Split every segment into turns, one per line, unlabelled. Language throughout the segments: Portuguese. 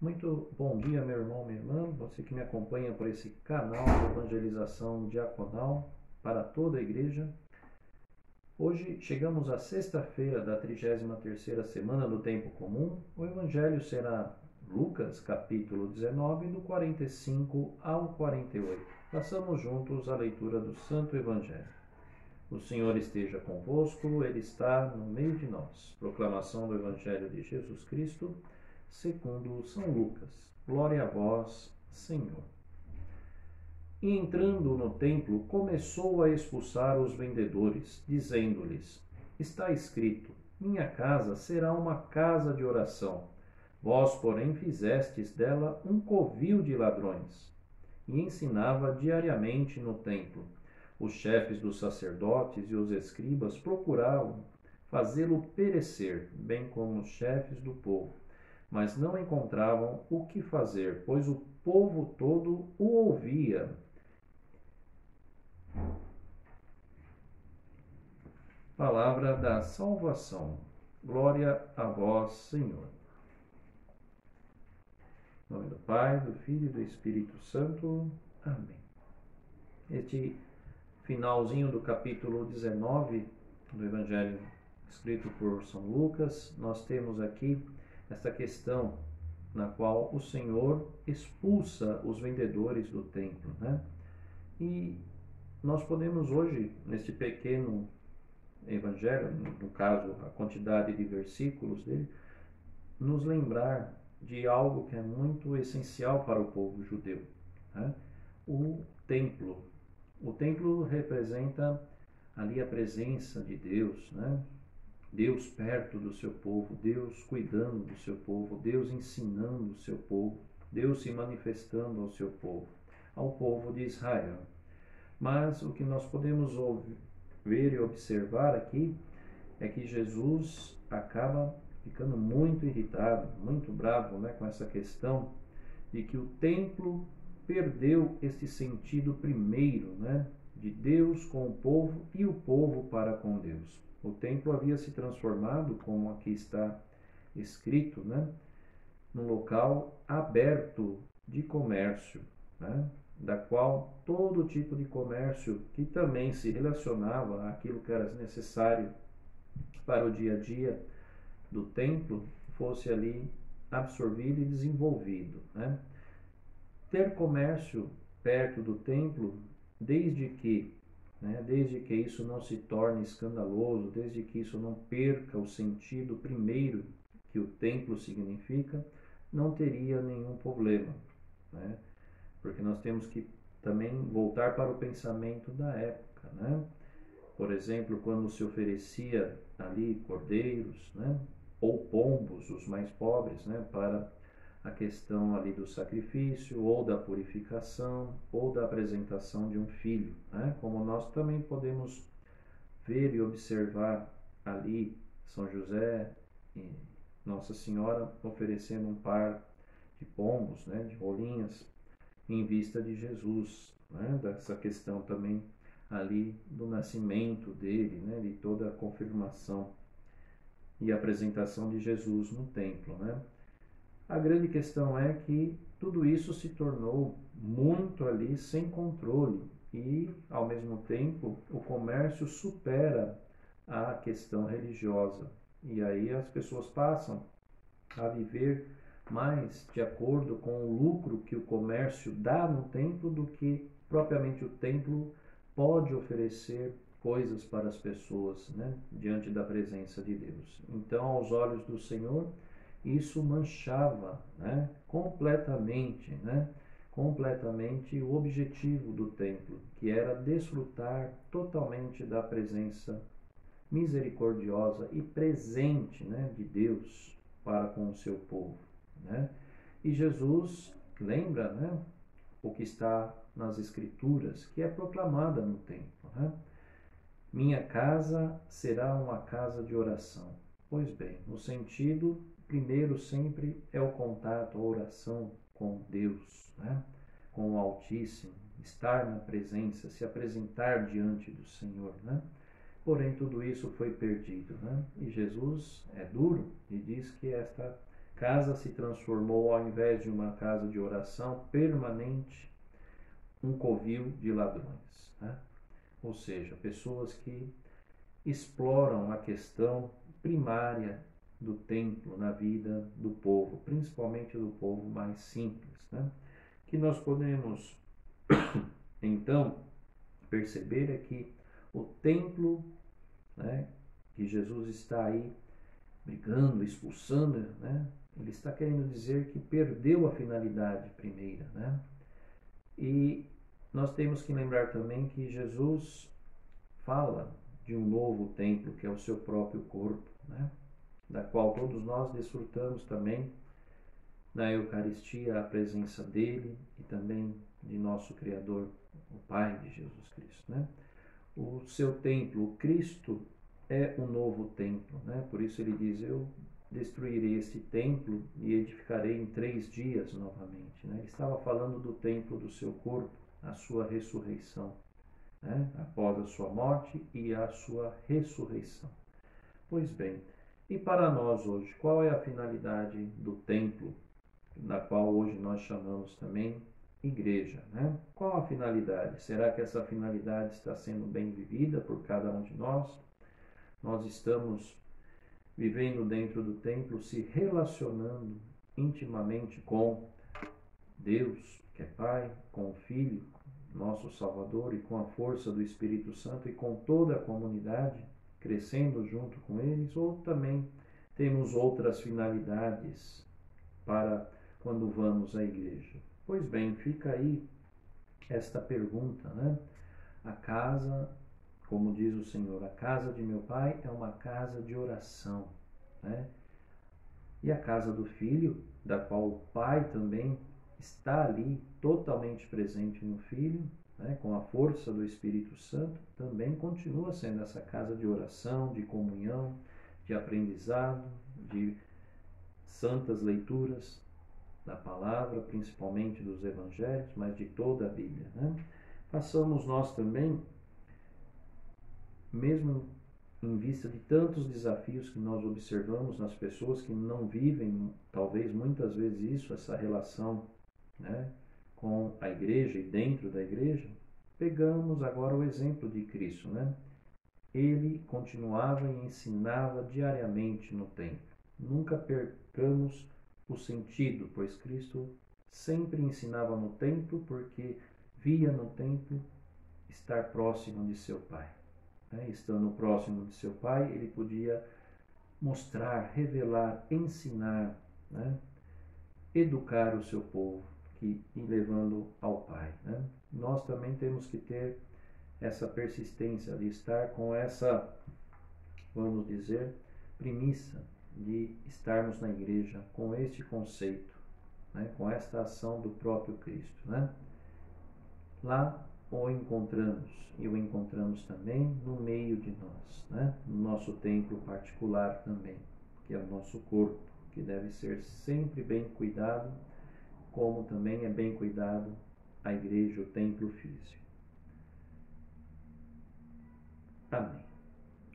Muito bom dia, meu irmão, minha irmã, você que me acompanha por esse canal de evangelização diaconal para toda a igreja. Hoje chegamos à sexta-feira da 33ª semana do Tempo Comum. O evangelho será Lucas, capítulo 19, do 45 ao 48. Façamos juntos a leitura do Santo Evangelho. O Senhor esteja convosco, Ele está no meio de nós. Proclamação do Evangelho de Jesus Cristo, segundo São Lucas. Glória a vós, Senhor. E entrando no templo, começou a expulsar os vendedores, dizendo-lhes: Está escrito, minha casa será uma casa de oração. Vós, porém, fizestes dela um covil de ladrões. E ensinava diariamente no templo. Os chefes dos sacerdotes e os escribas procuravam fazê-lo perecer, bem como os chefes do povo, mas não encontravam o que fazer, pois o povo todo o ouvia. Palavra da salvação. Glória a vós, Senhor. Em nome do Pai, do Filho e do Espírito Santo. Amém. Este finalzinho do capítulo 19 do Evangelho escrito por São Lucas, nós temos aqui esta questão na qual o Senhor expulsa os vendedores do templo, né? E nós podemos hoje, neste pequeno evangelho, no caso a quantidade de versículos dele, nos lembrar de algo que é muito essencial para o povo judeu, né? O templo. O templo representa ali a presença de Deus, né? Deus perto do seu povo, Deus cuidando do seu povo, Deus ensinando o seu povo, Deus se manifestando ao seu povo, ao povo de Israel. Mas o que nós podemos ver e observar aqui é que Jesus acaba ficando muito irritado, muito bravo, né, com essa questão de que o templo perdeu esse sentido primeiro, né, de Deus com o povo e o povo para com Deus. O templo havia se transformado, como aqui está escrito, né, num local aberto de comércio, né, da qual todo tipo de comércio que também se relacionava àquilo que era necessário para o dia a dia do templo fosse ali absorvido e desenvolvido, né? Ter comércio perto do templo, desde que isso não se torne escandaloso, desde que isso não perca o sentido primeiro que o templo significa, não teria nenhum problema, né? Porque nós temos que também voltar para o pensamento da época, né? Por exemplo, quando se oferecia ali cordeiros, né? Ou pombos, os mais pobres, né? Para a questão ali do sacrifício, ou da purificação, ou da apresentação de um filho, né? Como nós também podemos ver e observar ali São José e Nossa Senhora oferecendo um par de pombos, né? De rolinhas, em vista de Jesus, né? Dessa questão também ali do nascimento dele, né? De toda a confirmação e apresentação de Jesus no templo, né? A grande questão é que tudo isso se tornou muito ali sem controle e, ao mesmo tempo, o comércio supera a questão religiosa. E aí as pessoas passam a viver mais de acordo com o lucro que o comércio dá no templo do que propriamente o templo pode oferecer coisas para as pessoas, né, diante da presença de Deus. Então, aos olhos do Senhor, isso manchava, né, completamente o objetivo do templo, que era desfrutar totalmente da presença misericordiosa e presente, né, de Deus para com o seu povo, né? E Jesus lembra, né, o que está nas Escrituras, que é proclamada no templo, né? Minha casa será uma casa de oração. Pois bem, no sentido primeiro sempre é o contato, a oração com Deus, né? Com o Altíssimo, estar na presença, se apresentar diante do Senhor, né? Porém, tudo isso foi perdido, né? E Jesus é duro e diz que esta casa se transformou, ao invés de uma casa de oração permanente, um covil de ladrões, né? Ou seja, pessoas que exploram a questão primária do templo na vida do povo, principalmente do povo mais simples, né? Que nós podemos, então, perceber é que o templo, né, que Jesus está aí brigando, expulsando, né, ele está querendo dizer que perdeu a finalidade primeira, né? E nós temos que lembrar também que Jesus fala de um novo templo, que é o seu próprio corpo, né? Da qual todos nós desfrutamos também na Eucaristia a presença dele e também de nosso Criador, o Pai de Jesus Cristo, né? O seu templo, o Cristo, é o novo templo, né? Por isso ele diz: eu destruirei este templo e edificarei em 3 dias novamente, né? Ele estava falando do templo do seu corpo, a sua ressurreição, né? Após a sua morte e a sua ressurreição. Pois bem, e para nós hoje, qual é a finalidade do templo, da qual hoje nós chamamos também igreja, né? Qual a finalidade? Será que essa finalidade está sendo bem vivida por cada um de nós? Nós estamos vivendo dentro do templo, se relacionando intimamente com Deus, que é Pai, com o Filho, nosso Salvador, e com a força do Espírito Santo e com toda a comunidade, crescendo junto com eles, ou também temos outras finalidades para quando vamos à igreja? Pois bem, fica aí esta pergunta, né? A casa, como diz o Senhor, a casa de meu Pai é uma casa de oração, né? E a casa do Filho, da qual o Pai também está ali, totalmente presente no Filho, né? Com a força do Espírito Santo, também continua sendo essa casa de oração, de comunhão, de aprendizado, de santas leituras da palavra, principalmente dos evangelhos, mas de toda a Bíblia, né? Façamos nós também, mesmo em vista de tantos desafios que nós observamos nas pessoas que não vivem, talvez muitas vezes isso, essa relação, né, com a igreja e dentro da igreja, pegamos agora o exemplo de Cristo, né? Ele continuava e ensinava diariamente no templo. Nunca percamos o sentido, pois Cristo sempre ensinava no templo, porque via no templo estar próximo de seu Pai. Estando próximo de seu Pai, ele podia mostrar, revelar, ensinar, né? Educar o seu povo e levando ao Pai, né? Nós também temos que ter essa persistência de estar com essa, vamos dizer, premissa de estarmos na igreja com este conceito, né? Com esta ação do próprio Cristo, né? Lá o encontramos, e o encontramos também no meio de nós, né? No nosso templo particular também, que é o nosso corpo, que deve ser sempre bem cuidado, como também é bem cuidado a igreja, o templo físico. Amém.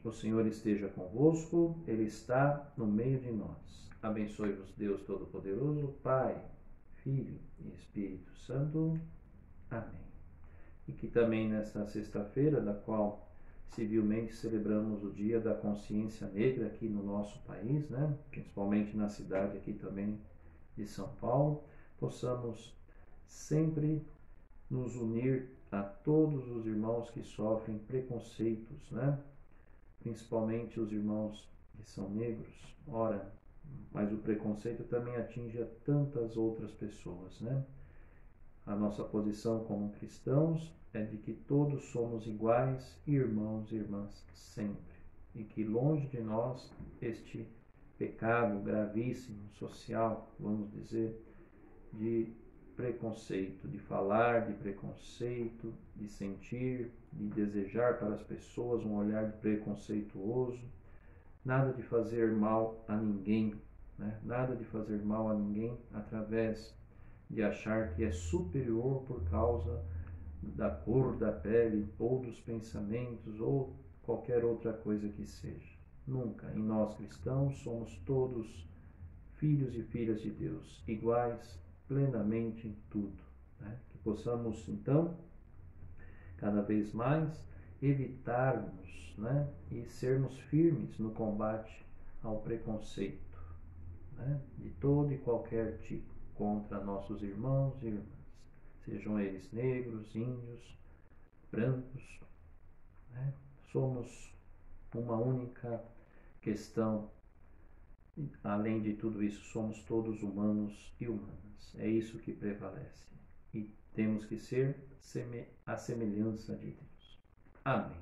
O Senhor esteja convosco, Ele está no meio de nós. Abençoe-vos Deus Todo-Poderoso, Pai, Filho e Espírito Santo. Amém. E que também nesta sexta-feira, da qual civilmente celebramos o Dia da Consciência Negra aqui no nosso país, né? Principalmente na cidade aqui também de São Paulo, possamos sempre nos unir a todos os irmãos que sofrem preconceitos, né? Principalmente os irmãos que são negros. Ora, mas o preconceito também atinge a tantas outras pessoas, né? A nossa posição como cristãos é de que todos somos iguais, irmãos e irmãs, sempre. E que longe de nós este pecado gravíssimo, social, vamos dizer, de preconceito, de falar de preconceito, de sentir, de desejar para as pessoas um olhar preconceituoso, nada de fazer mal a ninguém, né? Nada de fazer mal a ninguém através de achar que é superior por causa da cor da pele ou dos pensamentos ou qualquer outra coisa que seja. Nunca. Em nós cristãos somos todos filhos e filhas de Deus, iguais plenamente em tudo, né? Que possamos, então, cada vez mais evitarmos, né? E sermos firmes no combate ao preconceito, né? De todo e qualquer tipo, contra nossos irmãos e irmãs, sejam eles negros, índios, brancos, né? Somos uma única questão. Além de tudo isso, somos todos humanos e humanas. É isso que prevalece. E temos que ser a semelhança de Deus. Amém.